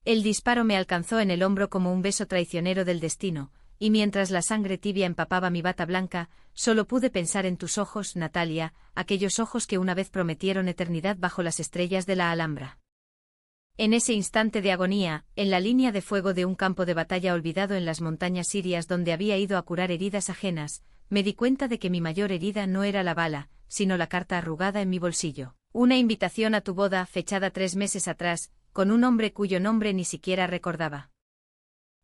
El disparo me alcanzó en el hombro como un beso traicionero del destino, y mientras la sangre tibia empapaba mi bata blanca, solo pude pensar en tus ojos, Natalia, aquellos ojos que una vez prometieron eternidad bajo las estrellas de la Alhambra. En ese instante de agonía, en la línea de fuego de un campo de batalla olvidado en las montañas sirias donde había ido a curar heridas ajenas, me di cuenta de que mi mayor herida no era la bala, sino la carta arrugada en mi bolsillo. Una invitación a tu boda fechada 3 meses atrás, con un hombre cuyo nombre ni siquiera recordaba.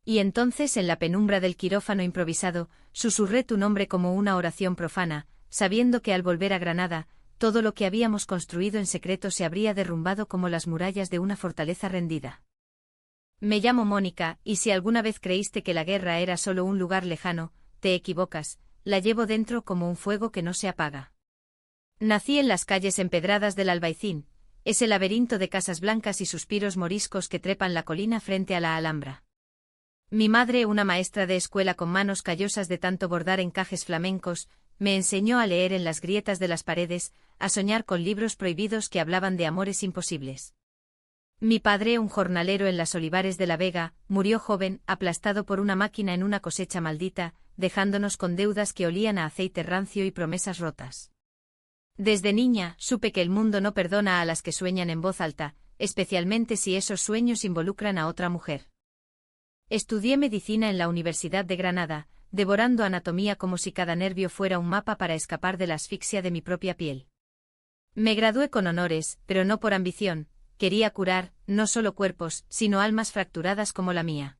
Y entonces en la penumbra del quirófano improvisado, susurré tu nombre como una oración profana, sabiendo que al volver a Granada, todo lo que habíamos construido en secreto se habría derrumbado como las murallas de una fortaleza rendida. Me llamo Mónica, y si alguna vez creíste que la guerra era solo un lugar lejano, te equivocas, la llevo dentro como un fuego que no se apaga. Nací en las calles empedradas del Albaicín, ese laberinto de casas blancas y suspiros moriscos que trepan la colina frente a la Alhambra. Mi madre, una maestra de escuela con manos callosas de tanto bordar encajes flamencos, me enseñó a leer en las grietas de las paredes, a soñar con libros prohibidos que hablaban de amores imposibles. Mi padre, un jornalero en las olivares de La Vega, murió joven, aplastado por una máquina en una cosecha maldita, dejándonos con deudas que olían a aceite rancio y promesas rotas. Desde niña, supe que el mundo no perdona a las que sueñan en voz alta, especialmente si esos sueños involucran a otra mujer. Estudié medicina en la Universidad de Granada, devorando anatomía como si cada nervio fuera un mapa para escapar de la asfixia de mi propia piel. Me gradué con honores, pero no por ambición, quería curar, no solo cuerpos, sino almas fracturadas como la mía.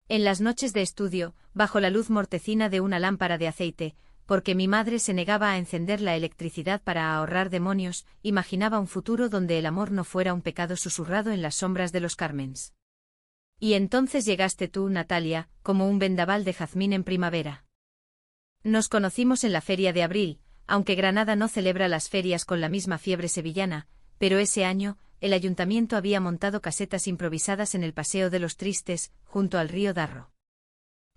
En las noches de estudio, bajo la luz mortecina de una lámpara de aceite, porque mi madre se negaba a encender la electricidad para ahorrar demonios, imaginaba un futuro donde el amor no fuera un pecado susurrado en las sombras de los Cármens. Y entonces llegaste tú, Natalia, como un vendaval de jazmín en primavera. Nos conocimos en la Feria de Abril, aunque Granada no celebra las ferias con la misma fiebre sevillana, pero ese año, el ayuntamiento había montado casetas improvisadas en el Paseo de los Tristes, junto al río Darro.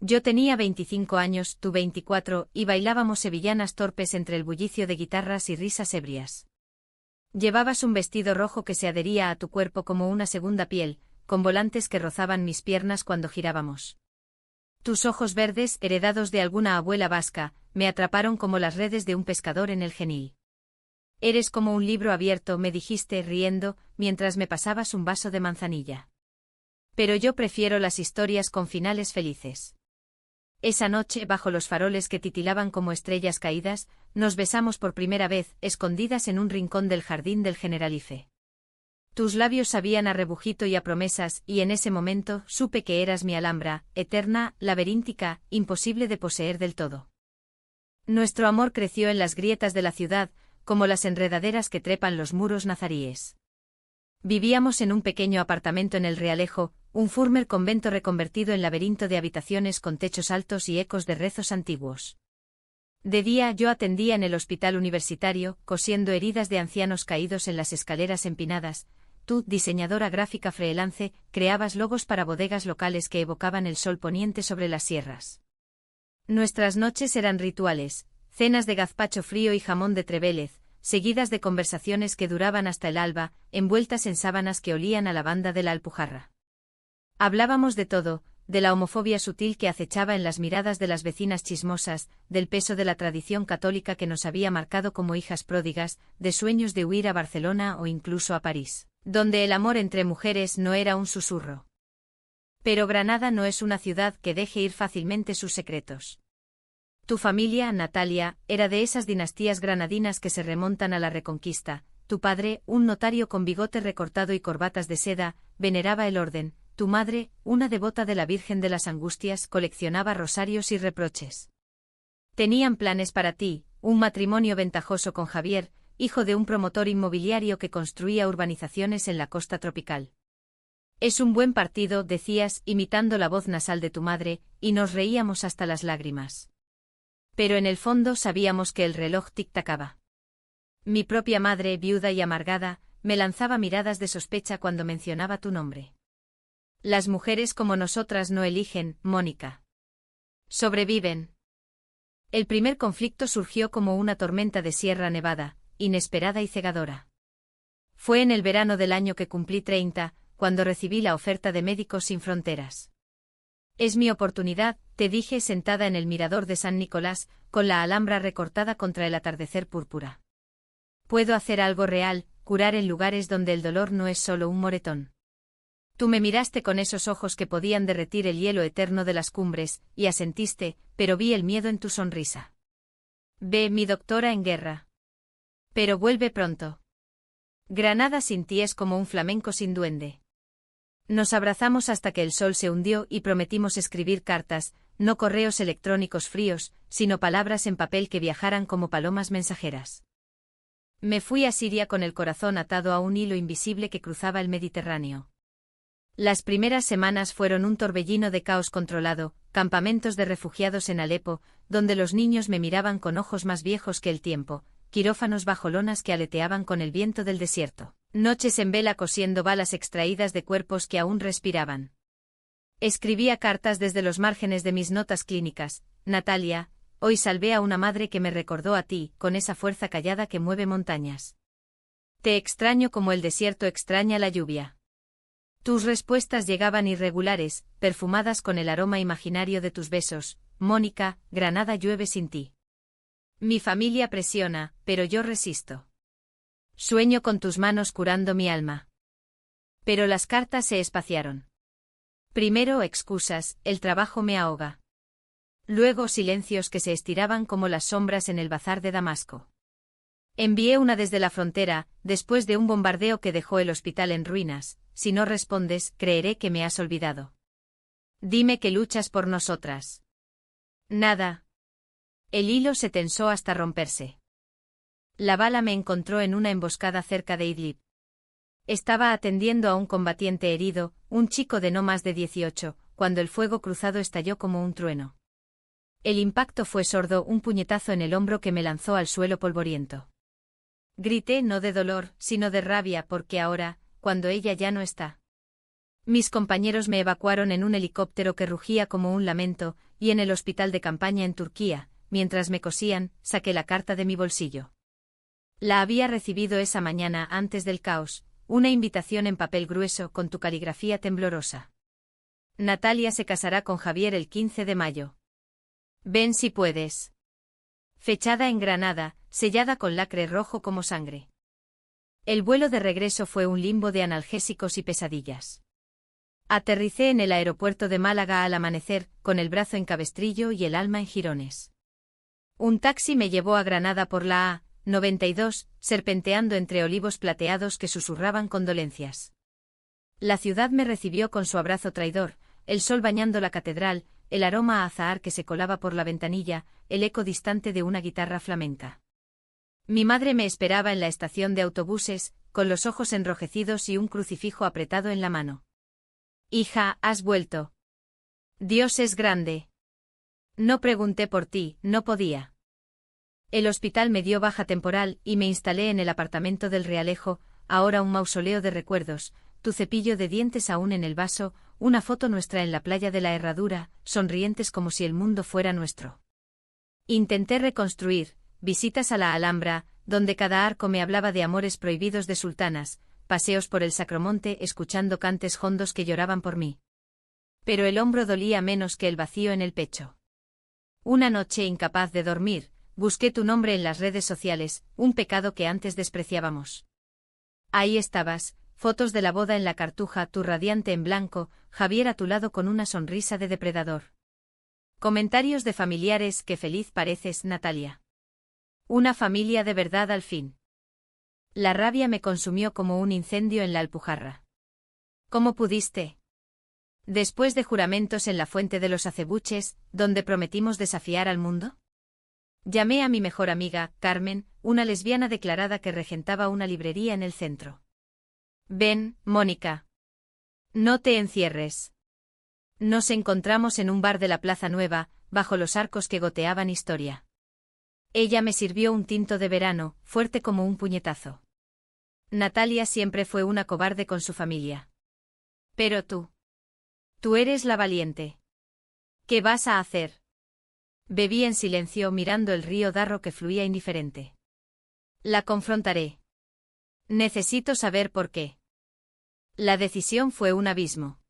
Yo tenía 25 años, tú 24, y bailábamos sevillanas torpes entre el bullicio de guitarras y risas ebrias. Llevabas un vestido rojo que se adhería a tu cuerpo como una segunda piel, con volantes que rozaban mis piernas cuando girábamos. Tus ojos verdes, heredados de alguna abuela vasca, me atraparon como las redes de un pescador en el Genil. Eres como un libro abierto, me dijiste riendo, mientras me pasabas un vaso de manzanilla. Pero yo prefiero las historias con finales felices. Esa noche, bajo los faroles que titilaban como estrellas caídas, nos besamos por primera vez, escondidas en un rincón del jardín del Generalife. Tus labios sabían a rebujito y a promesas, y en ese momento supe que eras mi Alhambra, eterna, laberíntica, imposible de poseer del todo. Nuestro amor creció en las grietas de la ciudad, como las enredaderas que trepan los muros nazaríes. Vivíamos en un pequeño apartamento en el Realejo, un fúrmer convento reconvertido en laberinto de habitaciones con techos altos y ecos de rezos antiguos. De día yo atendía en el hospital universitario, cosiendo heridas de ancianos caídos en las escaleras empinadas. Tú, diseñadora gráfica freelance, creabas logos para bodegas locales que evocaban el sol poniente sobre las sierras. Nuestras noches eran rituales, cenas de gazpacho frío y jamón de Trevélez, seguidas de conversaciones que duraban hasta el alba, envueltas en sábanas que olían a lavanda de la Alpujarra. Hablábamos de todo, de la homofobia sutil que acechaba en las miradas de las vecinas chismosas, del peso de la tradición católica que nos había marcado como hijas pródigas, de sueños de huir a Barcelona o incluso a París, donde el amor entre mujeres no era un susurro. Pero Granada no es una ciudad que deje ir fácilmente sus secretos. Tu familia, Natalia, era de esas dinastías granadinas que se remontan a la Reconquista. Tu padre, un notario con bigote recortado y corbatas de seda, veneraba el orden. Tu madre, una devota de la Virgen de las Angustias, coleccionaba rosarios y reproches. Tenían planes para ti, un matrimonio ventajoso con Javier, hijo de un promotor inmobiliario que construía urbanizaciones en la costa tropical. Es un buen partido, decías, imitando la voz nasal de tu madre, y nos reíamos hasta las lágrimas. Pero en el fondo sabíamos que el reloj tic-tacaba. Mi propia madre, viuda y amargada, me lanzaba miradas de sospecha cuando mencionaba tu nombre. Las mujeres como nosotras no eligen, Mónica. Sobreviven. El primer conflicto surgió como una tormenta de Sierra Nevada, inesperada y cegadora. Fue en el verano del año que cumplí 30, cuando recibí la oferta de Médicos Sin Fronteras. Es mi oportunidad, te dije sentada en el mirador de San Nicolás, con la alhambra recortada contra el atardecer púrpura. Puedo hacer algo real, curar en lugares donde el dolor no es solo un moretón. Tú me miraste con esos ojos que podían derretir el hielo eterno de las cumbres, y asentiste, pero vi el miedo en tu sonrisa. Ve, mi doctora en guerra. Pero vuelve pronto. Granada sin ti es como un flamenco sin duende. Nos abrazamos hasta que el sol se hundió y prometimos escribir cartas, no correos electrónicos fríos, sino palabras en papel que viajaran como palomas mensajeras. Me fui a Siria con el corazón atado a un hilo invisible que cruzaba el Mediterráneo. Las primeras semanas fueron un torbellino de caos controlado, campamentos de refugiados en Alepo, donde los niños me miraban con ojos más viejos que el tiempo, quirófanos bajo lonas que aleteaban con el viento del desierto, noches en vela cosiendo balas extraídas de cuerpos que aún respiraban. Escribía cartas desde los márgenes de mis notas clínicas. Natalia, hoy salvé a una madre que me recordó a ti, con esa fuerza callada que mueve montañas. Te extraño como el desierto extraña la lluvia. Tus respuestas llegaban irregulares, perfumadas con el aroma imaginario de tus besos. Mónica, Granada llueve sin ti. Mi familia presiona, pero yo resisto. Sueño con tus manos curando mi alma. Pero las cartas se espaciaron. Primero excusas, el trabajo me ahoga. Luego silencios que se estiraban como las sombras en el bazar de Damasco. Envié una desde la frontera, después de un bombardeo que dejó el hospital en ruinas. Si no respondes, creeré que me has olvidado. Dime que luchas por nosotras. Nada. El hilo se tensó hasta romperse. La bala me encontró en una emboscada cerca de Idlib. Estaba atendiendo a un combatiente herido, un chico de no más de 18, cuando el fuego cruzado estalló como un trueno. El impacto fue sordo, un puñetazo en el hombro que me lanzó al suelo polvoriento. Grité no de dolor, sino de rabia porque ahora, cuando ella ya no está. Mis compañeros me evacuaron en un helicóptero que rugía como un lamento, y en el hospital de campaña en Turquía, mientras me cosían, saqué la carta de mi bolsillo. La había recibido esa mañana antes del caos, una invitación en papel grueso con tu caligrafía temblorosa. Natalia se casará con Javier el 15 de mayo. Ven si puedes. Fechada en Granada, sellada con lacre rojo como sangre. El vuelo de regreso fue un limbo de analgésicos y pesadillas. Aterricé en el aeropuerto de Málaga al amanecer, con el brazo en cabestrillo y el alma en jirones. Un taxi me llevó a Granada por la A92, serpenteando entre olivos plateados que susurraban condolencias. La ciudad me recibió con su abrazo traidor, el sol bañando la catedral, el aroma a azahar que se colaba por la ventanilla, el eco distante de una guitarra flamenca. Mi madre me esperaba en la estación de autobuses, con los ojos enrojecidos y un crucifijo apretado en la mano. Hija, has vuelto. Dios es grande. No pregunté por ti, no podía. El hospital me dio baja temporal y me instalé en el apartamento del Realejo, ahora un mausoleo de recuerdos, tu cepillo de dientes aún en el vaso, una foto nuestra en la playa de la Herradura, sonrientes como si el mundo fuera nuestro. Intenté reconstruir, visitas a la Alhambra, donde cada arco me hablaba de amores prohibidos de sultanas, paseos por el Sacromonte escuchando cantes hondos que lloraban por mí. Pero el hombro dolía menos que el vacío en el pecho. Una noche incapaz de dormir, busqué tu nombre en las redes sociales, un pecado que antes despreciábamos. Ahí estabas, fotos de la boda en la Cartuja, tu radiante en blanco, Javier a tu lado con una sonrisa de depredador. Comentarios de familiares, qué feliz pareces, Natalia. Una familia de verdad al fin. La rabia me consumió como un incendio en la Alpujarra. ¿Cómo pudiste? Después de juramentos en la Fuente de los Acebuches, donde prometimos desafiar al mundo. Llamé a mi mejor amiga, Carmen, una lesbiana declarada que regentaba una librería en el centro. Ven, Mónica. No te encierres. Nos encontramos en un bar de la Plaza Nueva, bajo los arcos que goteaban historia. Ella me sirvió un tinto de verano, fuerte como un puñetazo. Natalia siempre fue una cobarde con su familia. Pero tú. Tú eres la valiente. ¿Qué vas a hacer? Bebí en silencio mirando el río Darro que fluía indiferente. La confrontaré. Necesito saber por qué. La decisión fue un abismo.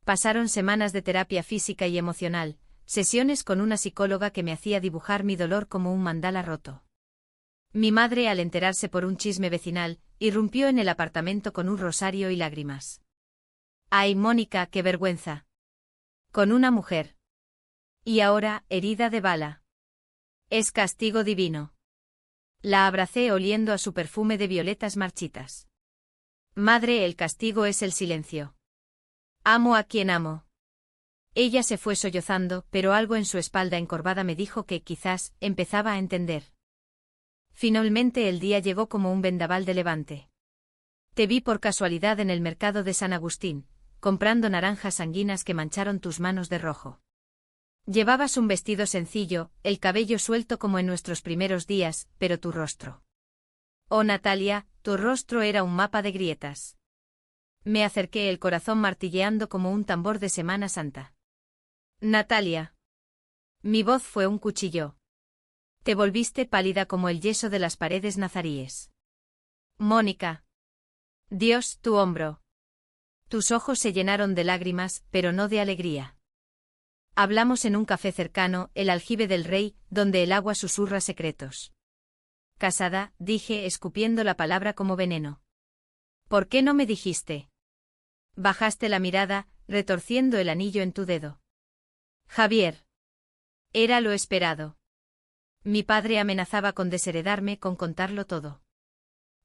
Pasaron semanas de terapia física y emocional, sesiones con una psicóloga que me hacía dibujar mi dolor como un mandala roto. Mi madre, al enterarse por un chisme vecinal, irrumpió en el apartamento con un rosario y lágrimas. ¡Ay, Mónica, qué vergüenza! Con una mujer. Y ahora, herida de bala. Es castigo divino. La abracé oliendo a su perfume de violetas marchitas. Madre, el castigo es el silencio. Amo a quien amo. Ella se fue sollozando, pero algo en su espalda encorvada me dijo que, quizás, empezaba a entender. Finalmente el día llegó como un vendaval de levante. Te vi por casualidad en el mercado de San Agustín, comprando naranjas sanguinas que mancharon tus manos de rojo. Llevabas un vestido sencillo, el cabello suelto como en nuestros primeros días, pero tu rostro. Oh, Natalia, tu rostro era un mapa de grietas. Me acerqué, el corazón martilleando como un tambor de Semana Santa. Natalia. Mi voz fue un cuchillo. Te volviste pálida como el yeso de las paredes nazaríes. Mónica. Dios, tu hombro. Tus ojos se llenaron de lágrimas, pero no de alegría. Hablamos en un café cercano, el Aljibe del Rey, donde el agua susurra secretos. Casada, dije, escupiendo la palabra como veneno. ¿Por qué no me dijiste? Bajaste la mirada, retorciendo el anillo en tu dedo. Javier. Era lo esperado. Mi padre amenazaba con desheredarme, con contarlo todo.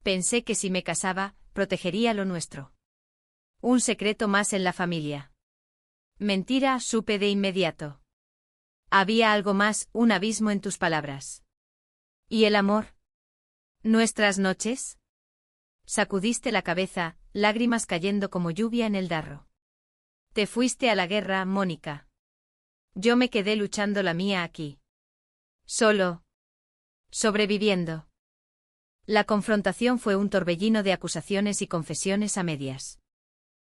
Pensé que si me casaba, protegería lo nuestro. Un secreto más en la familia. Mentira, supe de inmediato. Había algo más, un abismo en tus palabras. ¿Y el amor? ¿Nuestras noches? Sacudiste la cabeza, lágrimas cayendo como lluvia en el darro. Te fuiste a la guerra, Mónica. Yo me quedé luchando la mía aquí. Solo. Sobreviviendo. La confrontación fue un torbellino de acusaciones y confesiones a medias.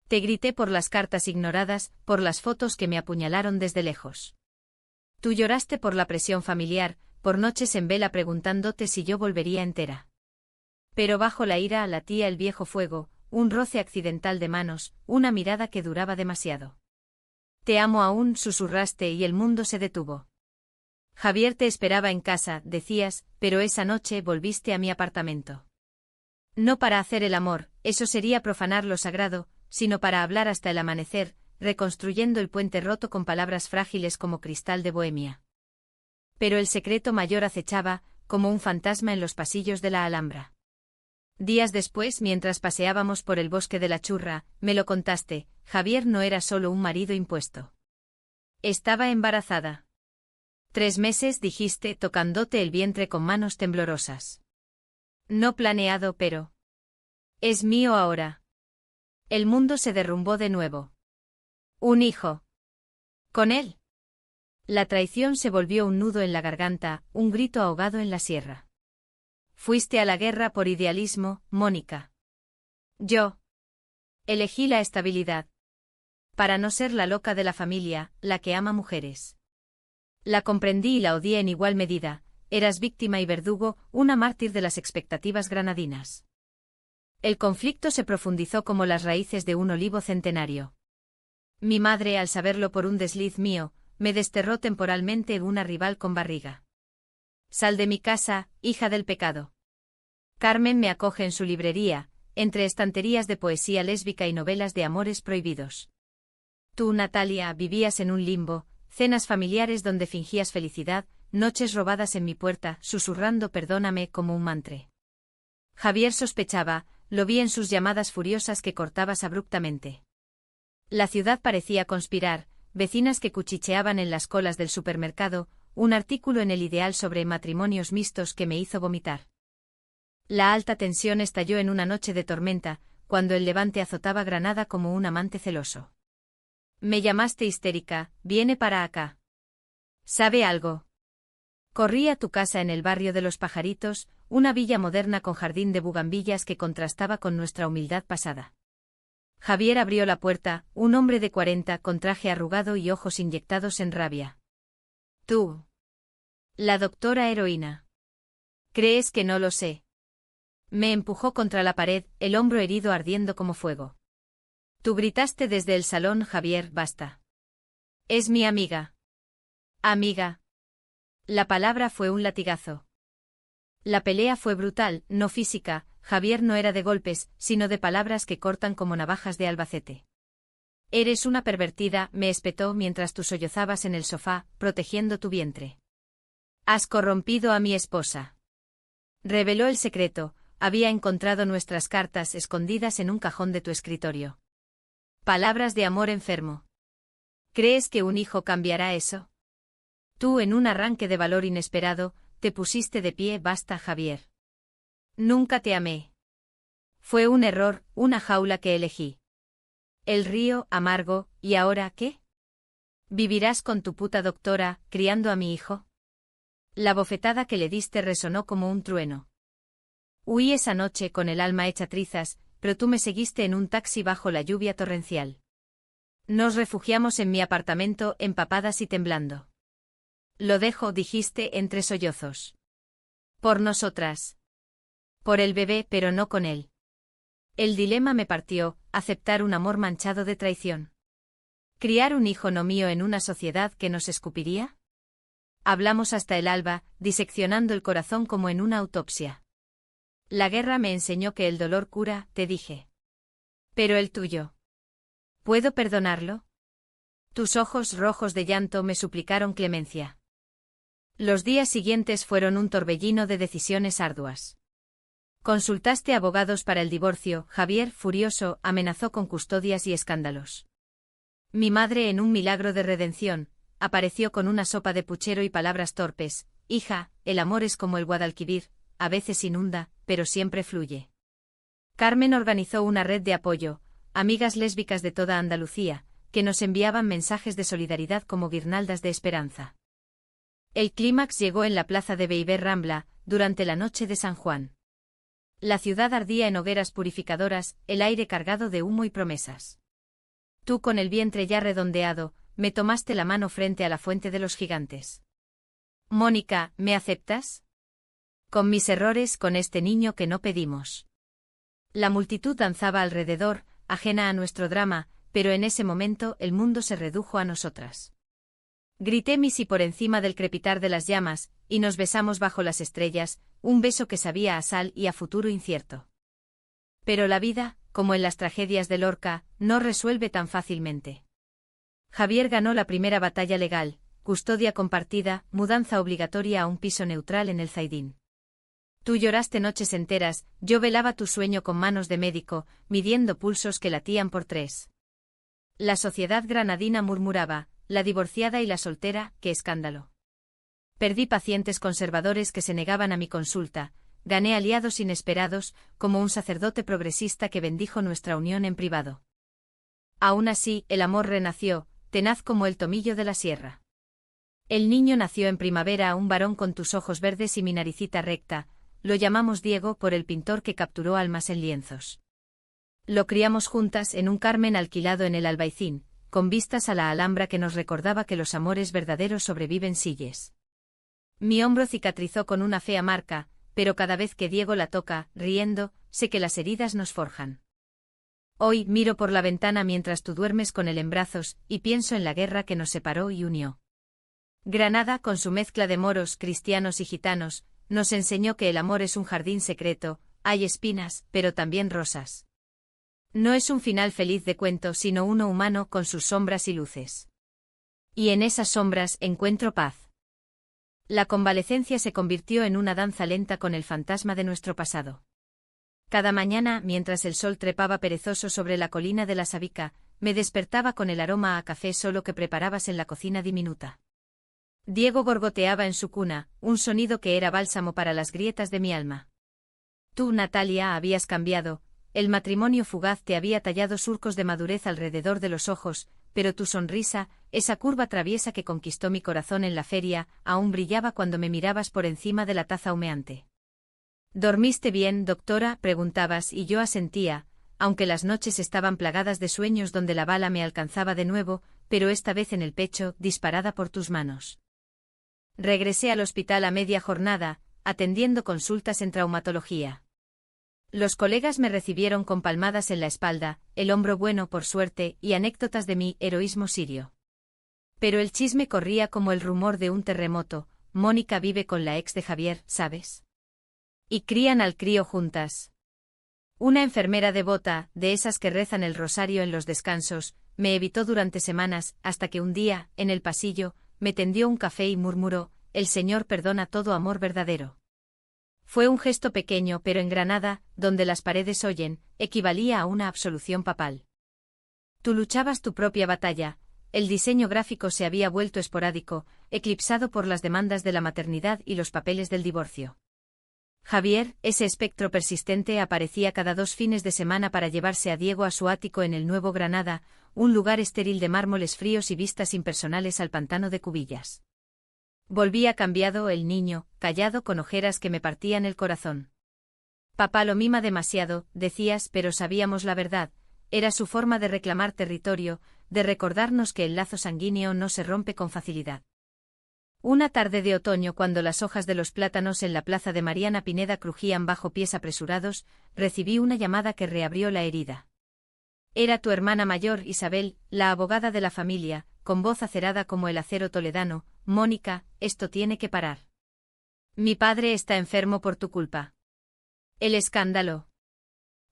Te grité por las cartas ignoradas, por las fotos que me apuñalaron desde lejos. Tú lloraste por la presión familiar, por noches en vela preguntándote si yo volvería entera. Pero bajo la ira latía el viejo fuego, un roce accidental de manos, una mirada que duraba demasiado. Te amo aún, susurraste y el mundo se detuvo. Javier te esperaba en casa, decías, pero esa noche volviste a mi apartamento. No para hacer el amor, eso sería profanar lo sagrado, sino para hablar hasta el amanecer, reconstruyendo el puente roto con palabras frágiles como cristal de Bohemia. Pero el secreto mayor acechaba, como un fantasma en los pasillos de la Alhambra. Días después, mientras paseábamos por el bosque de la Churra, me lo contaste, Javier no era solo un marido impuesto. Estaba embarazada. 3 meses, dijiste, tocándote el vientre con manos temblorosas. No planeado, pero... Es mío ahora. El mundo se derrumbó de nuevo. Un hijo. ¿Con él? La traición se volvió un nudo en la garganta, un grito ahogado en la sierra. Fuiste a la guerra por idealismo, Mónica. Yo. Elegí la estabilidad. Para no ser la loca de la familia, la que ama mujeres. La comprendí y la odié en igual medida, eras víctima y verdugo, una mártir de las expectativas granadinas. El conflicto se profundizó como las raíces de un olivo centenario. Mi madre, al saberlo por un desliz mío, me desterró temporalmente en una rival con barriga. Sal de mi casa, hija del pecado. Carmen me acoge en su librería, entre estanterías de poesía lésbica y novelas de amores prohibidos. Tú, Natalia, vivías en un limbo, cenas familiares donde fingías felicidad, noches robadas en mi puerta, susurrando perdóname como un mantre. Javier sospechaba, lo vi en sus llamadas furiosas que cortabas abruptamente. La ciudad parecía conspirar, vecinas que cuchicheaban en las colas del supermercado, un artículo en El Ideal sobre matrimonios mixtos que me hizo vomitar. La alta tensión estalló en una noche de tormenta, cuando el levante azotaba Granada como un amante celoso. Me llamaste histérica, viene para acá. ¿Sabe algo? Corrí a tu casa en el barrio de Los Pajaritos, una villa moderna con jardín de bugambillas que contrastaba con nuestra humildad pasada. Javier abrió la puerta, un hombre de 40 con traje arrugado y ojos inyectados en rabia. Tú. La doctora heroína. ¿Crees que no lo sé? Me empujó contra la pared, el hombro herido ardiendo como fuego. Tú gritaste desde el salón, Javier, basta. Es mi amiga. Amiga. La palabra fue un latigazo. La pelea fue brutal, no física. Javier no era de golpes, sino de palabras que cortan como navajas de Albacete. Eres una pervertida, me espetó mientras tú sollozabas en el sofá, protegiendo tu vientre. Has corrompido a mi esposa. Reveló el secreto, había encontrado nuestras cartas escondidas en un cajón de tu escritorio. Palabras de amor enfermo. ¿Crees que un hijo cambiará eso? Tú, en un arranque de valor inesperado, te pusiste de pie. Basta, Javier. Nunca te amé. Fue un error, una jaula que elegí. El río, amargo, ¿y ahora qué? ¿Vivirás con tu puta doctora, criando a mi hijo? La bofetada que le diste resonó como un trueno. Huí esa noche con el alma hecha trizas, pero tú me seguiste en un taxi bajo la lluvia torrencial. Nos refugiamos en mi apartamento, empapadas y temblando. Lo dejo, dijiste entre sollozos. Por nosotras. Por el bebé, pero no con él. El dilema me partió, aceptar un amor manchado de traición. ¿Criar un hijo no mío en una sociedad que nos escupiría? Hablamos hasta el alba, diseccionando el corazón como en una autopsia. La guerra me enseñó que el dolor cura, te dije. Pero el tuyo. ¿Puedo perdonarlo? Tus ojos rojos de llanto me suplicaron clemencia. Los días siguientes fueron un torbellino de decisiones arduas. Consultaste abogados para el divorcio. Javier, furioso, amenazó con custodias y escándalos. Mi madre, en un milagro de redención, apareció con una sopa de puchero y palabras torpes. Hija, el amor es como el Guadalquivir, a veces inunda, pero siempre fluye. Carmen organizó una red de apoyo, amigas lésbicas de toda Andalucía, que nos enviaban mensajes de solidaridad como guirnaldas de esperanza. El clímax llegó en la plaza de Beiber Rambla, durante la noche de San Juan. La ciudad ardía en hogueras purificadoras, el aire cargado de humo y promesas. Tú, con el vientre ya redondeado, me tomaste la mano frente a la fuente de los gigantes. Mónica, ¿me aceptas? Con mis errores, con este niño que no pedimos. La multitud danzaba alrededor, ajena a nuestro drama, pero en ese momento el mundo se redujo a nosotras. Grité Missy por encima del crepitar de las llamas, y nos besamos bajo las estrellas, un beso que sabía a sal y a futuro incierto. Pero la vida, como en las tragedias de Lorca, no resuelve tan fácilmente. Javier ganó la primera batalla legal, custodia compartida, mudanza obligatoria a un piso neutral en el Zaidín. Tú lloraste noches enteras, yo velaba tu sueño con manos de médico, midiendo pulsos que latían por 3. La sociedad granadina murmuraba, la divorciada y la soltera, qué escándalo. Perdí pacientes conservadores que se negaban a mi consulta, gané aliados inesperados, como un sacerdote progresista que bendijo nuestra unión en privado. Aún así, el amor renació, tenaz como el tomillo de la sierra. El niño nació en primavera, un varón con tus ojos verdes y mi naricita recta, lo llamamos Diego por el pintor que capturó almas en lienzos. Lo criamos juntas en un Carmen alquilado en el Albaicín, con vistas a la Alhambra que nos recordaba que los amores verdaderos sobreviven silles. Mi hombro cicatrizó con una fea marca, pero cada vez que Diego la toca, riendo, sé que las heridas nos forjan. Hoy miro por la ventana mientras tú duermes con él en brazos, y pienso en la guerra que nos separó y unió. Granada, con su mezcla de moros, cristianos y gitanos, nos enseñó que el amor es un jardín secreto, hay espinas, pero también rosas. No es un final feliz de cuento, sino uno humano con sus sombras y luces. Y en esas sombras encuentro paz. La convalecencia se convirtió en una danza lenta con el fantasma de nuestro pasado. Cada mañana, mientras el sol trepaba perezoso sobre la colina de la Sabica, me despertaba con el aroma a café solo que preparabas en la cocina diminuta. Diego gorgoteaba en su cuna, un sonido que era bálsamo para las grietas de mi alma. Tú, Natalia, habías cambiado, el matrimonio fugaz te había tallado surcos de madurez alrededor de los ojos, pero tu sonrisa, esa curva traviesa que conquistó mi corazón en la feria, aún brillaba cuando me mirabas por encima de la taza humeante. ¿Dormiste bien, doctora?, preguntabas y yo asentía, aunque las noches estaban plagadas de sueños donde la bala me alcanzaba de nuevo, pero esta vez en el pecho, disparada por tus manos. Regresé al hospital a media jornada, atendiendo consultas en traumatología. Los colegas me recibieron con palmadas en la espalda, el hombro bueno por suerte y anécdotas de mi heroísmo sirio. Pero el chisme corría como el rumor de un terremoto. Mónica vive con la ex de Javier, ¿sabes? Y crían al crío juntas. Una enfermera devota, de esas que rezan el rosario en los descansos, me evitó durante semanas, hasta que un día, en el pasillo, me tendió un café y murmuró: «El Señor perdona todo amor verdadero». Fue un gesto pequeño, pero en Granada, donde las paredes oyen, equivalía a una absolución papal. Tú luchabas tu propia batalla. El diseño gráfico se había vuelto esporádico, eclipsado por las demandas de la maternidad y los papeles del divorcio. Javier, ese espectro persistente, aparecía cada 2 fines de semana para llevarse a Diego a su ático en el Nuevo Granada, un lugar estéril de mármoles fríos y vistas impersonales al pantano de Cubillas. Volvía cambiado el niño, callado, con ojeras que me partían el corazón. Papá lo mima demasiado, decías, pero sabíamos la verdad. Era su forma de reclamar territorio, de recordarnos que el lazo sanguíneo no se rompe con facilidad. Una tarde de otoño, cuando las hojas de los plátanos en la plaza de Mariana Pineda crujían bajo pies apresurados, recibí una llamada que reabrió la herida. Era tu hermana mayor, Isabel, la abogada de la familia, con voz acerada como el acero toledano: «Mónica, esto tiene que parar. Mi padre está enfermo por tu culpa». El escándalo.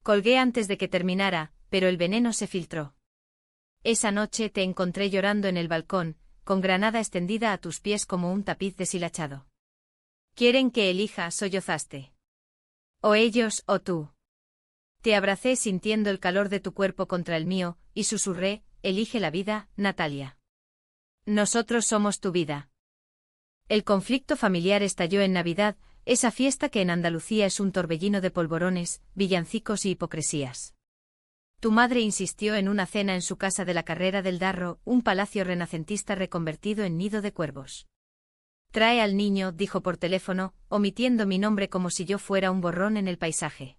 Colgué antes de que terminara, pero el veneno se filtró. Esa noche te encontré llorando en el balcón, con Granada extendida a tus pies como un tapiz deshilachado. «Quieren que elija», sollozaste. «O ellos o tú». Te abracé sintiendo el calor de tu cuerpo contra el mío, y susurré: «Elige la vida, Natalia. Nosotros somos tu vida». El conflicto familiar estalló en Navidad, esa fiesta que en Andalucía es un torbellino de polvorones, villancicos y hipocresías. Tu madre insistió en una cena en su casa de la Carrera del Darro, un palacio renacentista reconvertido en nido de cuervos. «Trae al niño», dijo por teléfono, omitiendo mi nombre como si yo fuera un borrón en el paisaje.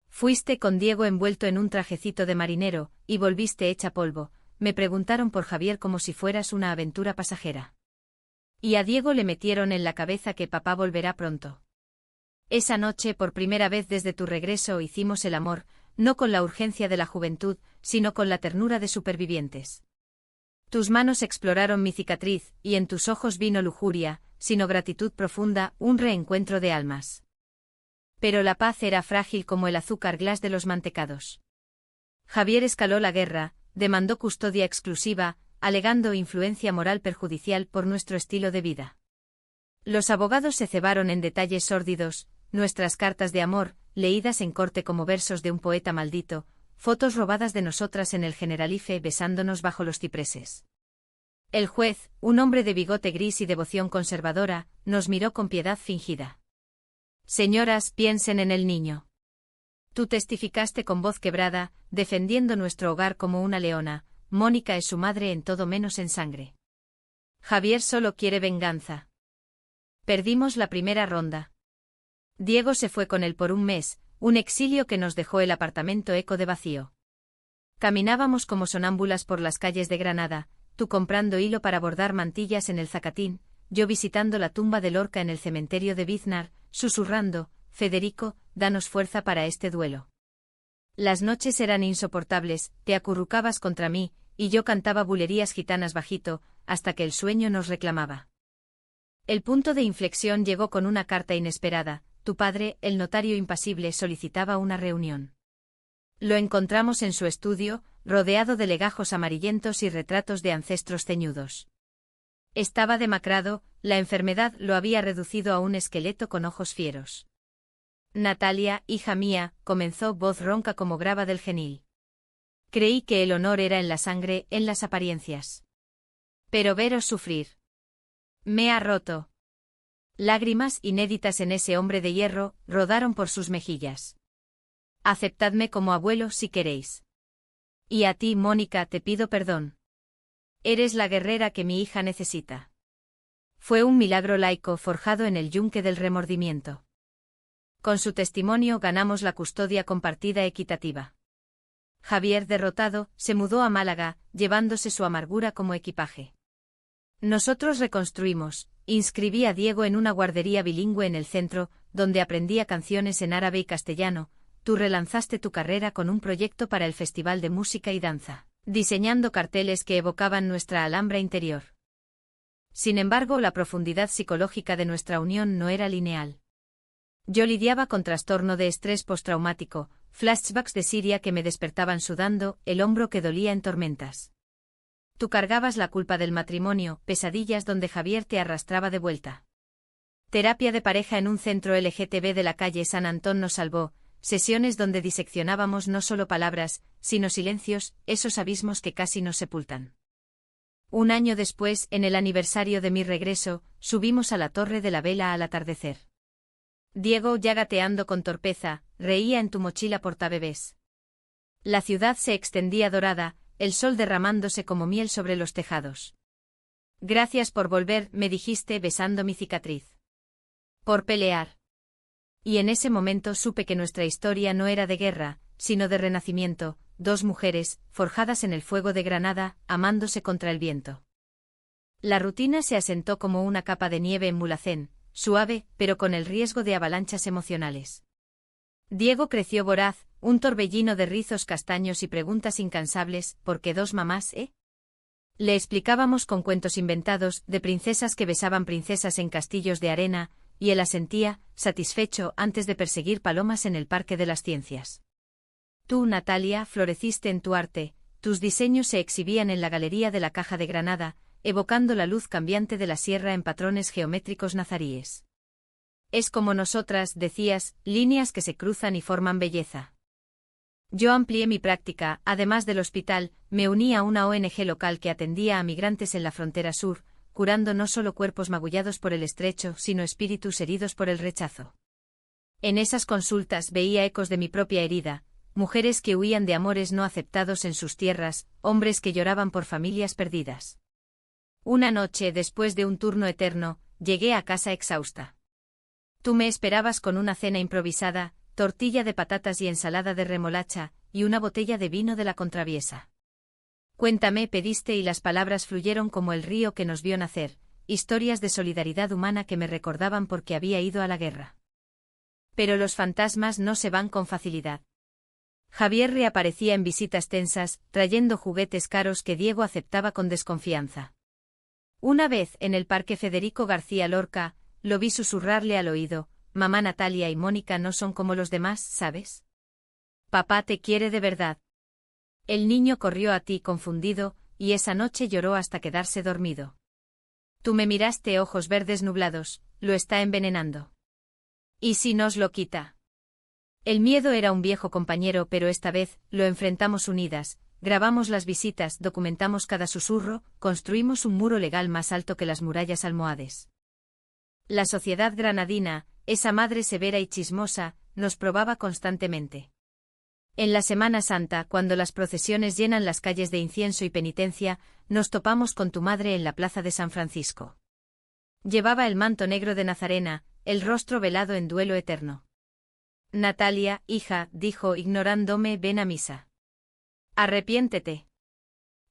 Fuiste con Diego envuelto en un trajecito de marinero, y volviste hecha polvo. Me preguntaron por Javier como si fueras una aventura pasajera. Y a Diego le metieron en la cabeza que papá volverá pronto. Esa noche, por primera vez desde tu regreso, hicimos el amor, no con la urgencia de la juventud, sino con la ternura de supervivientes. Tus manos exploraron mi cicatriz, y en tus ojos vino lujuria, sino gratitud profunda, un reencuentro de almas. Pero la paz era frágil como el azúcar glas de los mantecados. Javier escaló la guerra, demandó custodia exclusiva, alegando influencia moral perjudicial por nuestro estilo de vida. Los abogados se cebaron en detalles sórdidos, nuestras cartas de amor, leídas en corte como versos de un poeta maldito, fotos robadas de nosotras en el Generalife besándonos bajo los cipreses. El juez, un hombre de bigote gris y devoción conservadora, nos miró con piedad fingida. «Señoras, piensen en el niño». Tú testificaste con voz quebrada, defendiendo nuestro hogar como una leona: «Mónica es su madre en todo menos en sangre. Javier solo quiere venganza». Perdimos la primera ronda. Diego se fue con él por un mes, un exilio que nos dejó el apartamento eco de vacío. Caminábamos como sonámbulas por las calles de Granada, tú comprando hilo para bordar mantillas en el Zacatín, yo visitando la tumba de Lorca en el cementerio de Biznar, susurrando: «Federico, danos fuerza para este duelo». Las noches eran insoportables, te acurrucabas contra mí, y yo cantaba bulerías gitanas bajito, hasta que el sueño nos reclamaba. El punto de inflexión llegó con una carta inesperada. Tu padre, el notario impasible, solicitaba una reunión. Lo encontramos en su estudio, rodeado de legajos amarillentos y retratos de ancestros ceñudos. Estaba demacrado, la enfermedad lo había reducido a un esqueleto con ojos fieros. «Natalia, hija mía», comenzó, voz ronca como grava del genil. «Creí que el honor era en la sangre, en las apariencias. Pero veros sufrir. Me ha roto». Lágrimas inéditas en ese hombre de hierro rodaron por sus mejillas. «Aceptadme como abuelo si queréis. Y a ti, Mónica, te pido perdón. Eres la guerrera que mi hija necesita». Fue un milagro laico forjado en el yunque del remordimiento. Con su testimonio ganamos la custodia compartida equitativa. Javier, derrotado, se mudó a Málaga, llevándose su amargura como equipaje. Nosotros reconstruimos. Inscribí a Diego en una guardería bilingüe en el centro, donde aprendía canciones en árabe y castellano, tú relanzaste tu carrera con un proyecto para el Festival de Música y Danza, diseñando carteles que evocaban nuestra Alhambra interior. Sin embargo, la profundidad psicológica de nuestra unión no era lineal. Yo lidiaba con trastorno de estrés postraumático, flashbacks de Siria que me despertaban sudando, el hombro que dolía en tormentas. Tú cargabas la culpa del matrimonio, pesadillas donde Javier te arrastraba de vuelta. Terapia de pareja en un centro LGTB de la calle San Antón nos salvó, sesiones donde diseccionábamos no solo palabras, sino silencios, esos abismos que casi nos sepultan. Un año después, en el aniversario de mi regreso, subimos a la Torre de la Vela al atardecer. Diego, ya gateando con torpeza, reía en tu mochila portabebés. La ciudad se extendía dorada, el sol derramándose como miel sobre los tejados. Gracias por volver, me dijiste besando mi cicatriz. Por pelear. Y en ese momento supe que nuestra historia no era de guerra, sino de renacimiento, dos mujeres, forjadas en el fuego de Granada, amándose contra el viento. La rutina se asentó como una capa de nieve en Mulhacén, suave, pero con el riesgo de avalanchas emocionales. Diego creció voraz, un torbellino de rizos castaños y preguntas incansables, ¿por qué dos mamás, Le explicábamos con cuentos inventados, de princesas que besaban princesas en castillos de arena, y él asentía, satisfecho, antes de perseguir palomas en el Parque de las Ciencias. Tú, Natalia, floreciste en tu arte, tus diseños se exhibían en la Galería de la Caja de Granada, evocando la luz cambiante de la sierra en patrones geométricos nazaríes. Es como nosotras, decías, líneas que se cruzan y forman belleza. Yo amplié mi práctica, además del hospital, me uní a una ONG local que atendía a migrantes en la frontera sur, curando no solo cuerpos magullados por el estrecho, sino espíritus heridos por el rechazo. En esas consultas veía ecos de mi propia herida, mujeres que huían de amores no aceptados en sus tierras, hombres que lloraban por familias perdidas. Una noche, después de un turno eterno, llegué a casa exhausta. Tú me esperabas con una cena improvisada, tortilla de patatas y ensalada de remolacha, y una botella de vino de la Contraviesa. Cuéntame, pediste, y las palabras fluyeron como el río que nos vio nacer, historias de solidaridad humana que me recordaban por qué había ido a la guerra. Pero los fantasmas no se van con facilidad. Javier reaparecía en visitas tensas, trayendo juguetes caros que Diego aceptaba con desconfianza. Una vez, en el Parque Federico García Lorca, lo vi susurrarle al oído, mamá, Natalia y Mónica no son como los demás, ¿sabes? Papá te quiere de verdad. El niño corrió a ti confundido, y esa noche lloró hasta quedarse dormido. Tú me miraste, ojos verdes nublados, lo está envenenando. ¿Y si nos lo quita? El miedo era un viejo compañero, pero esta vez, lo enfrentamos unidas, grabamos las visitas, documentamos cada susurro, construimos un muro legal más alto que las murallas almohades. La sociedad granadina, esa madre severa y chismosa, nos probaba constantemente. En la Semana Santa, cuando las procesiones llenan las calles de incienso y penitencia, nos topamos con tu madre en la plaza de San Francisco. Llevaba el manto negro de Nazarena, el rostro velado en duelo eterno. Natalia, hija, dijo ignorándome, ven a misa. Arrepiéntete.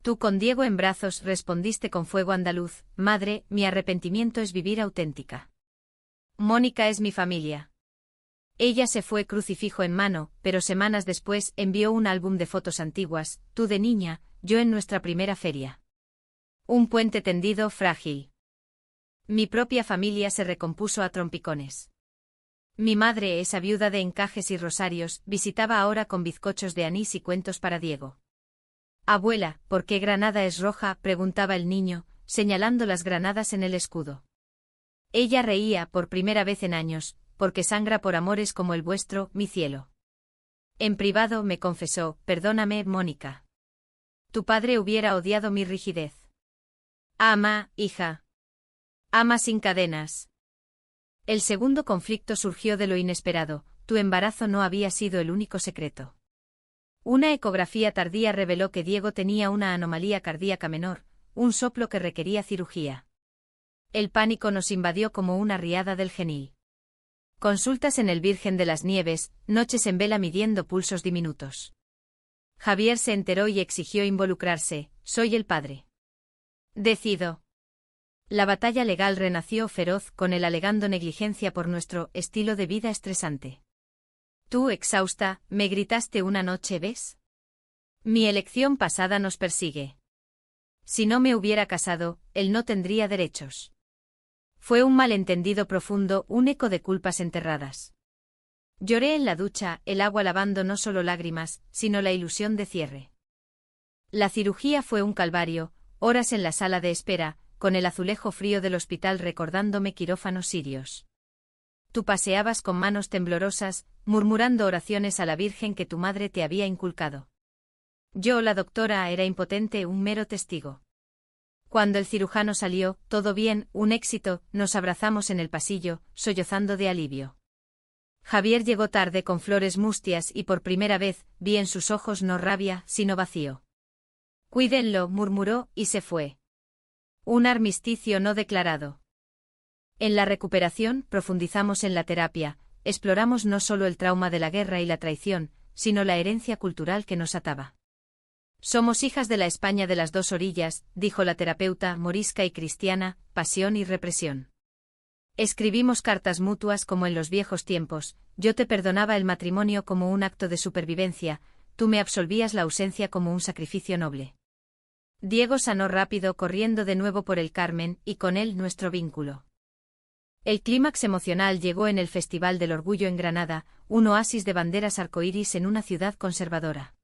Tú, con Diego en brazos, respondiste con fuego andaluz, madre, mi arrepentimiento es vivir auténtica. Mónica es mi familia. Ella se fue crucifijo en mano, pero semanas después envió un álbum de fotos antiguas, tú de niña, yo en nuestra primera feria. Un puente tendido, frágil. Mi propia familia se recompuso a trompicones. Mi madre, esa viuda de encajes y rosarios, visitaba ahora con bizcochos de anís y cuentos para Diego. Abuela, ¿por qué Granada es roja?, preguntaba el niño, señalando las granadas en el escudo. Ella reía, por primera vez en años, porque sangra por amores como el vuestro, mi cielo. En privado me confesó, perdóname, Mónica. Tu padre hubiera odiado mi rigidez. Ama, hija. Ama sin cadenas. El segundo conflicto surgió de lo inesperado, tu embarazo no había sido el único secreto. Una ecografía tardía reveló que Diego tenía una anomalía cardíaca menor, un soplo que requería cirugía. El pánico nos invadió como una riada del genil. Consultas en el Virgen de las Nieves, noches en vela midiendo pulsos diminutos. Javier se enteró y exigió involucrarse, soy el padre. Decido. La batalla legal renació feroz con él alegando negligencia por nuestro estilo de vida estresante. Tú, exhausta, me gritaste una noche, ¿ves? Mi elección pasada nos persigue. Si no me hubiera casado, él no tendría derechos. Fue un malentendido profundo, un eco de culpas enterradas. Lloré en la ducha, el agua lavando no solo lágrimas, sino la ilusión de cierre. La cirugía fue un calvario, horas en la sala de espera, con el azulejo frío del hospital recordándome quirófanos sirios. Tú paseabas con manos temblorosas, murmurando oraciones a la Virgen que tu madre te había inculcado. Yo, la doctora, era impotente, un mero testigo. Cuando el cirujano salió, todo bien, un éxito, nos abrazamos en el pasillo, sollozando de alivio. Javier llegó tarde con flores mustias y por primera vez vi en sus ojos no rabia, sino vacío. Cuídenlo, murmuró, y se fue. Un armisticio no declarado. En la recuperación profundizamos en la terapia, exploramos no solo el trauma de la guerra y la traición, sino la herencia cultural que nos ataba. Somos hijas de la España de las dos orillas, dijo la terapeuta, morisca y cristiana, pasión y represión. Escribimos cartas mutuas como en los viejos tiempos, yo te perdonaba el matrimonio como un acto de supervivencia, tú me absolvías la ausencia como un sacrificio noble. Diego sanó rápido corriendo de nuevo por el Carmen y con él nuestro vínculo. El clímax emocional llegó en el Festival del Orgullo en Granada, un oasis de banderas arcoíris en una ciudad conservadora.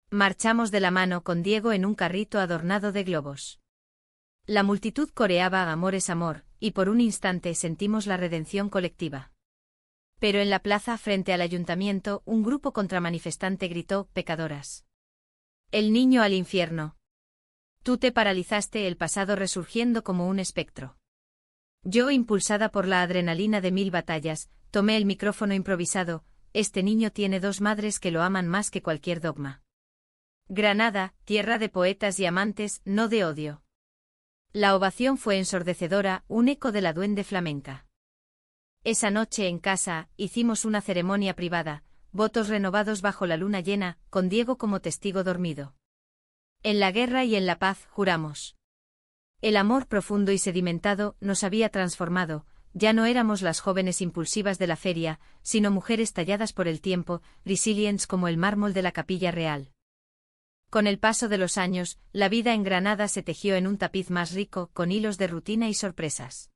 Marchamos de la mano con Diego en un carrito adornado de globos. La multitud coreaba Amor es amor, y por un instante sentimos la redención colectiva. Pero en la plaza frente al ayuntamiento un grupo contramanifestante gritó, pecadoras. El niño al infierno. Tú te paralizaste, el pasado resurgiendo como un espectro. Yo, impulsada por la adrenalina de 1000 batallas, tomé el micrófono improvisado, este niño tiene dos madres que lo aman más que cualquier dogma. Granada, tierra de poetas y amantes, no de odio. La ovación fue ensordecedora, un eco de la duende flamenca. Esa noche en casa, hicimos una ceremonia privada, votos renovados bajo la luna llena, con Diego como testigo dormido. En la guerra y en la paz, juramos. El amor profundo y sedimentado nos había transformado, ya no éramos las jóvenes impulsivas de la feria, sino mujeres talladas por el tiempo, resilientes como el mármol de la Capilla Real. Con el paso de los años, la vida en Granada se tejió en un tapiz más rico, con hilos de rutina y sorpresas.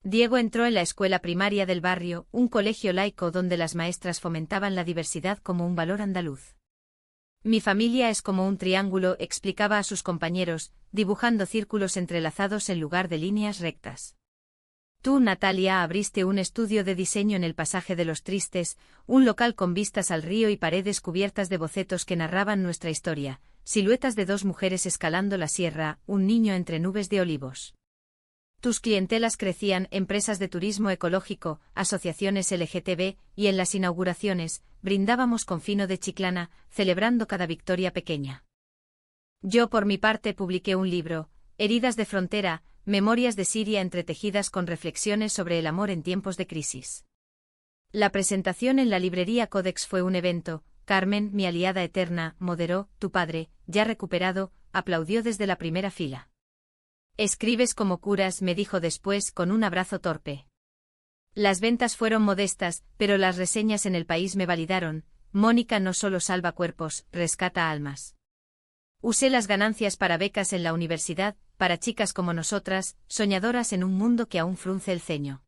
Diego entró en la escuela primaria del barrio, un colegio laico donde las maestras fomentaban la diversidad como un valor andaluz. Mi familia es como un triángulo, explicaba a sus compañeros, dibujando círculos entrelazados en lugar de líneas rectas. Tú, Natalia, abriste un estudio de diseño en el Pasaje de los Tristes, un local con vistas al río y paredes cubiertas de bocetos que narraban nuestra historia, siluetas de dos mujeres escalando la sierra, un niño entre nubes de olivos. Tus clientelas crecían, empresas de turismo ecológico, asociaciones LGTB, y en las inauguraciones, brindábamos con fino de Chiclana, celebrando cada victoria pequeña. Yo, por mi parte, publiqué un libro, Heridas de Frontera, Memorias de Siria entretejidas con reflexiones sobre el amor en tiempos de crisis. La presentación en la librería Codex fue un evento, Carmen, mi aliada eterna, moderó, tu padre, ya recuperado, aplaudió desde la primera fila. Escribes como curas, me dijo después con un abrazo torpe. Las ventas fueron modestas, pero las reseñas en El País me validaron, Mónica no solo salva cuerpos, rescata almas. Usé las ganancias para becas en la universidad, para chicas como nosotras, soñadoras en un mundo que aún frunce el ceño.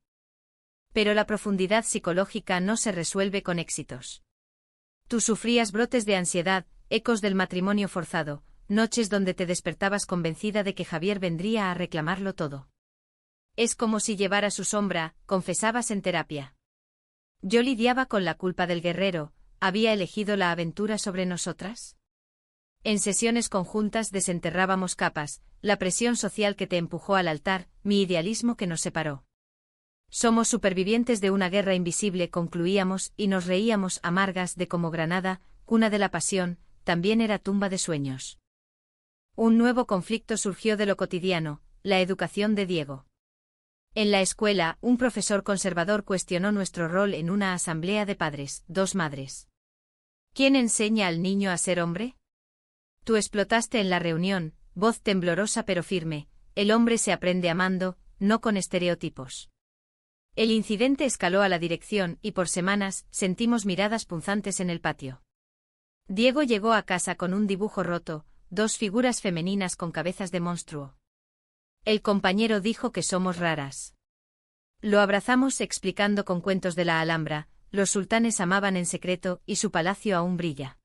Pero la profundidad psicológica no se resuelve con éxitos. Tú sufrías brotes de ansiedad, ecos del matrimonio forzado, noches donde te despertabas convencida de que Javier vendría a reclamarlo todo. Es como si llevara su sombra, confesabas en terapia. Yo lidiaba con la culpa del guerrero, ¿había elegido la aventura sobre nosotras? En sesiones conjuntas desenterrábamos capas, la presión social que te empujó al altar, mi idealismo que nos separó. Somos supervivientes de una guerra invisible, concluíamos, y nos reíamos amargas de cómo Granada, cuna de la pasión, también era tumba de sueños. Un nuevo conflicto surgió de lo cotidiano, la educación de Diego. En la escuela, un profesor conservador cuestionó nuestro rol en una asamblea de padres, dos madres. ¿Quién enseña al niño a ser hombre? Tú explotaste en la reunión, voz temblorosa pero firme, el hombre se aprende amando, no con estereotipos. El incidente escaló a la dirección y por semanas sentimos miradas punzantes en el patio. Diego llegó a casa con un dibujo roto, 2 figuras femeninas con cabezas de monstruo. El compañero dijo que somos raras. Lo abrazamos explicando con cuentos de la Alhambra, los sultanes amaban en secreto y su palacio aún brilla.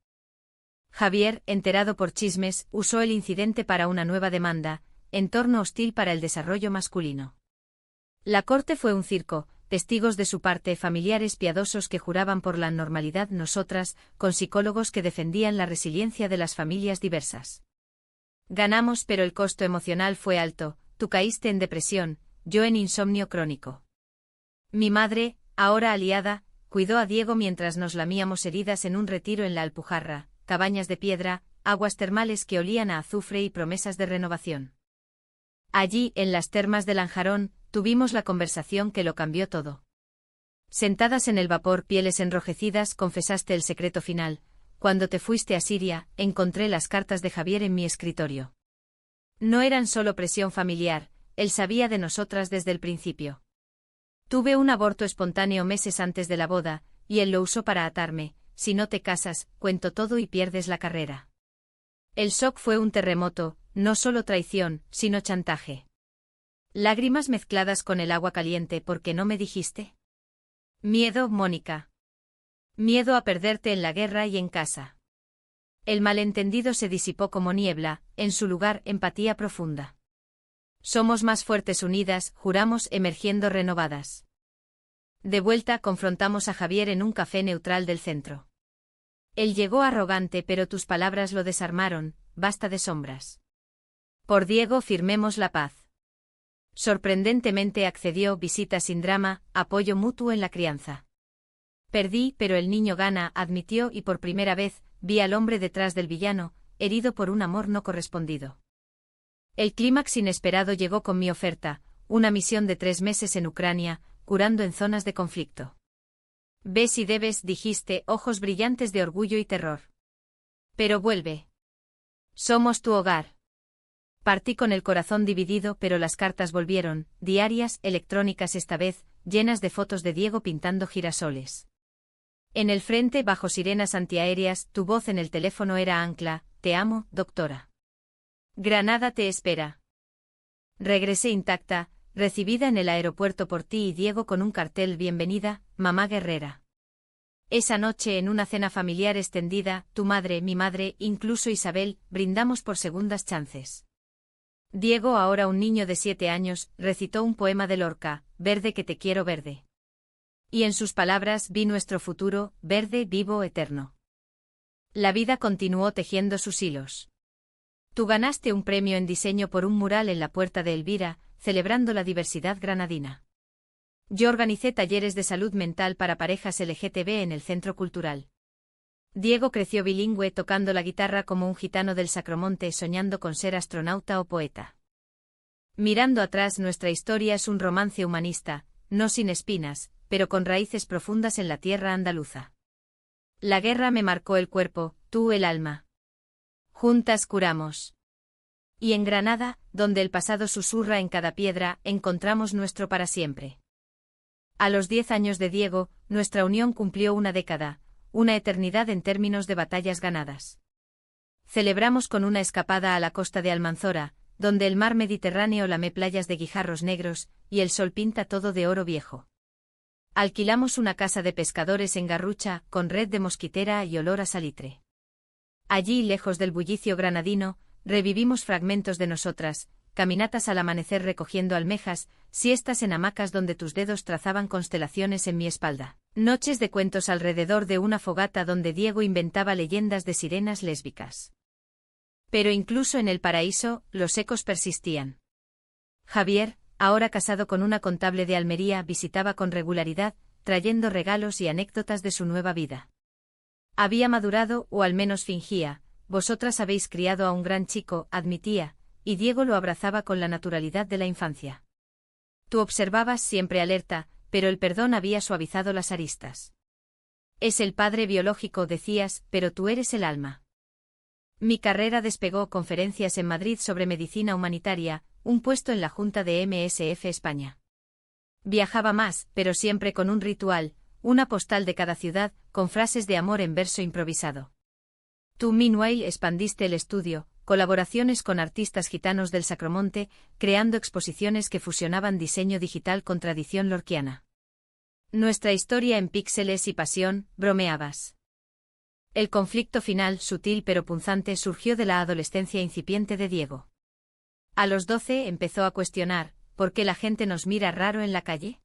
Javier, enterado por chismes, usó el incidente para una nueva demanda, entorno hostil para el desarrollo masculino. La corte fue un circo, testigos de su parte familiares piadosos que juraban por la normalidad, nosotras, con psicólogos que defendían la resiliencia de las familias diversas. Ganamos, pero el costo emocional fue alto, tú caíste en depresión, yo en insomnio crónico. Mi madre, ahora aliada, cuidó a Diego mientras nos lamíamos heridas en un retiro en la Alpujarra, cabañas de piedra, aguas termales que olían a azufre y promesas de renovación. Allí, en las termas de Lanjarón, tuvimos la conversación que lo cambió todo. Sentadas en el vapor, pieles enrojecidas, confesaste el secreto final. Cuando te fuiste a Siria, encontré las cartas de Javier en mi escritorio. No eran solo presión familiar, él sabía de nosotras desde el principio. Tuve un aborto espontáneo meses antes de la boda, y él lo usó para atarme. Si no te casas, cuento todo y pierdes la carrera. El shock fue un terremoto, no solo traición, sino chantaje. Lágrimas mezcladas con el agua caliente porque no me dijiste. Miedo, Mónica. Miedo a perderte en la guerra y en casa. El malentendido se disipó como niebla, en su lugar empatía profunda. Somos más fuertes unidas, juramos, emergiendo renovadas. De vuelta confrontamos a Javier en un café neutral del centro. Él llegó arrogante, pero tus palabras lo desarmaron, basta de sombras. Por Diego firmemos la paz. Sorprendentemente accedió, visita sin drama, apoyo mutuo en la crianza. Perdí, pero el niño gana, admitió, y por primera vez, vi al hombre detrás del villano, herido por un amor no correspondido. El clímax inesperado llegó con mi oferta, una misión de 3 meses en Ucrania, curando en zonas de conflicto. Ves si debes, dijiste, ojos brillantes de orgullo y terror. Pero vuelve. Somos tu hogar. Partí con el corazón dividido, pero las cartas volvieron, diarias, electrónicas esta vez, llenas de fotos de Diego pintando girasoles. En el frente, bajo sirenas antiaéreas, tu voz en el teléfono era ancla, te amo, doctora. Granada te espera. Regresé intacta, recibida en el aeropuerto por ti y Diego con un cartel bienvenida, mamá guerrera. Esa noche en una cena familiar extendida, tu madre, mi madre, incluso Isabel, brindamos por segundas chances. Diego, ahora un niño de 7 años, recitó un poema de Lorca, verde que te quiero verde. Y en sus palabras vi nuestro futuro, verde, vivo, eterno. La vida continuó tejiendo sus hilos. Tú ganaste un premio en diseño por un mural en la puerta de Elvira, celebrando la diversidad granadina. Yo organicé talleres de salud mental para parejas LGTB en el Centro Cultural. Diego creció bilingüe tocando la guitarra como un gitano del Sacromonte soñando con ser astronauta o poeta. Mirando atrás, nuestra historia es un romance humanista, no sin espinas, pero con raíces profundas en la tierra andaluza. La guerra me marcó el cuerpo, tú el alma. Juntas curamos. Y en Granada, donde el pasado susurra en cada piedra, encontramos nuestro para siempre. A los 10 años de Diego, nuestra unión cumplió una década, una eternidad en términos de batallas ganadas. Celebramos con una escapada a la costa de Almanzora, donde el mar Mediterráneo lame playas de guijarros negros, y el sol pinta todo de oro viejo. Alquilamos una casa de pescadores en Garrucha, con red de mosquitera y olor a salitre. Allí, lejos del bullicio granadino, revivimos fragmentos de nosotras, caminatas al amanecer recogiendo almejas, siestas en hamacas donde tus dedos trazaban constelaciones en mi espalda, noches de cuentos alrededor de una fogata donde Diego inventaba leyendas de sirenas lésbicas. Pero incluso en el paraíso, los ecos persistían. Javier, ahora casado con una contable de Almería, visitaba con regularidad, trayendo regalos y anécdotas de su nueva vida. Había madurado, o al menos fingía, vosotras habéis criado a un gran chico, admitía, y Diego lo abrazaba con la naturalidad de la infancia. Tú observabas siempre alerta, pero el perdón había suavizado las aristas. Es el padre biológico, decías, pero tú eres el alma. Mi carrera despegó, conferencias en Madrid sobre medicina humanitaria, un puesto en la Junta de MSF España. Viajaba más, pero siempre con un ritual, una postal de cada ciudad, con frases de amor en verso improvisado. Tú, meanwhile, expandiste el estudio, colaboraciones con artistas gitanos del Sacromonte, creando exposiciones que fusionaban diseño digital con tradición lorquiana. Nuestra historia en píxeles y pasión, bromeabas. El conflicto final, sutil pero punzante, surgió de la adolescencia incipiente de Diego. A los 12 empezó a cuestionar, ¿por qué la gente nos mira raro en la calle?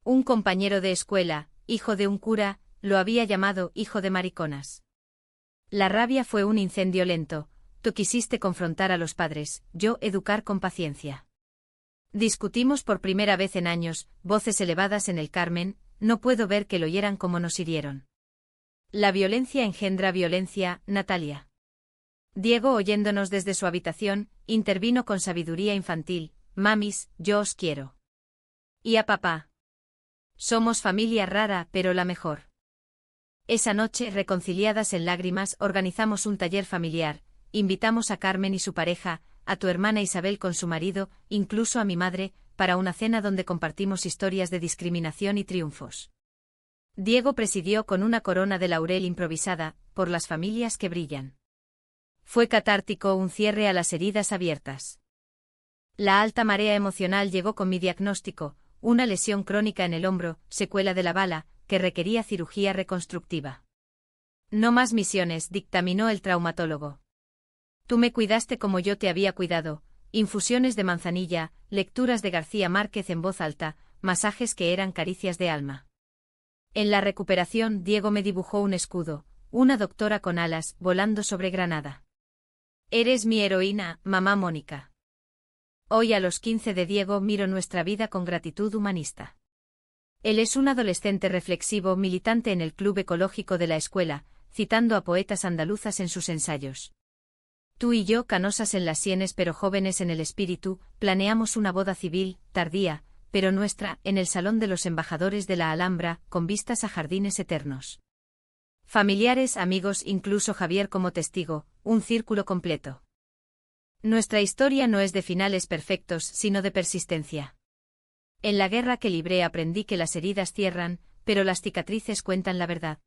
Un compañero de escuela, hijo de un cura, lo había llamado hijo de mariconas. La rabia fue un incendio lento, tú quisiste confrontar a los padres, yo educar con paciencia. Discutimos por primera vez en años, voces elevadas en el Carmen, no puedo ver que lo hieran como nos hirieron. La violencia engendra violencia, Natalia. Diego, oyéndonos desde su habitación, intervino con sabiduría infantil, mamis, yo os quiero. ¿Y a papá? Somos familia rara, pero la mejor. Esa noche, reconciliadas en lágrimas, organizamos un taller familiar, invitamos a Carmen y su pareja, a tu hermana Isabel con su marido, incluso a mi madre, para una cena donde compartimos historias de discriminación y triunfos. Diego presidió con una corona de laurel improvisada, por las familias que brillan. Fue catártico, un cierre a las heridas abiertas. La alta marea emocional llegó con mi diagnóstico, una lesión crónica en el hombro, secuela de la bala, que requería cirugía reconstructiva. No más misiones, dictaminó el traumatólogo. Tú me cuidaste como yo te había cuidado, infusiones de manzanilla, lecturas de García Márquez en voz alta, masajes que eran caricias de alma. En la recuperación, Diego me dibujó un escudo, una doctora con alas, volando sobre Granada. Eres mi heroína, mamá Mónica. Hoy a los 15 de Diego miro nuestra vida con gratitud humanista. Él es un adolescente reflexivo militante en el club ecológico de la escuela, citando a poetas andaluzas en sus ensayos. Tú y yo, canosas en las sienes pero jóvenes en el espíritu, planeamos una boda civil, tardía, pero nuestra, en el Salón de los Embajadores de la Alhambra, con vistas a jardines eternos. Familiares, amigos, incluso Javier como testigo, un círculo completo. Nuestra historia no es de finales perfectos, sino de persistencia. En la guerra que libré aprendí que las heridas cierran, pero las cicatrices cuentan la verdad.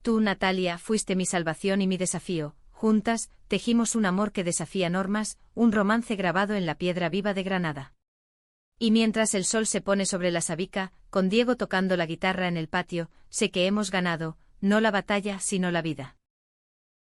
Tú, Natalia, fuiste mi salvación y mi desafío, juntas, tejimos un amor que desafía normas, un romance grabado en la piedra viva de Granada. Y mientras el sol se pone sobre la sabica, con Diego tocando la guitarra en el patio, sé que hemos ganado, no la batalla sino la vida.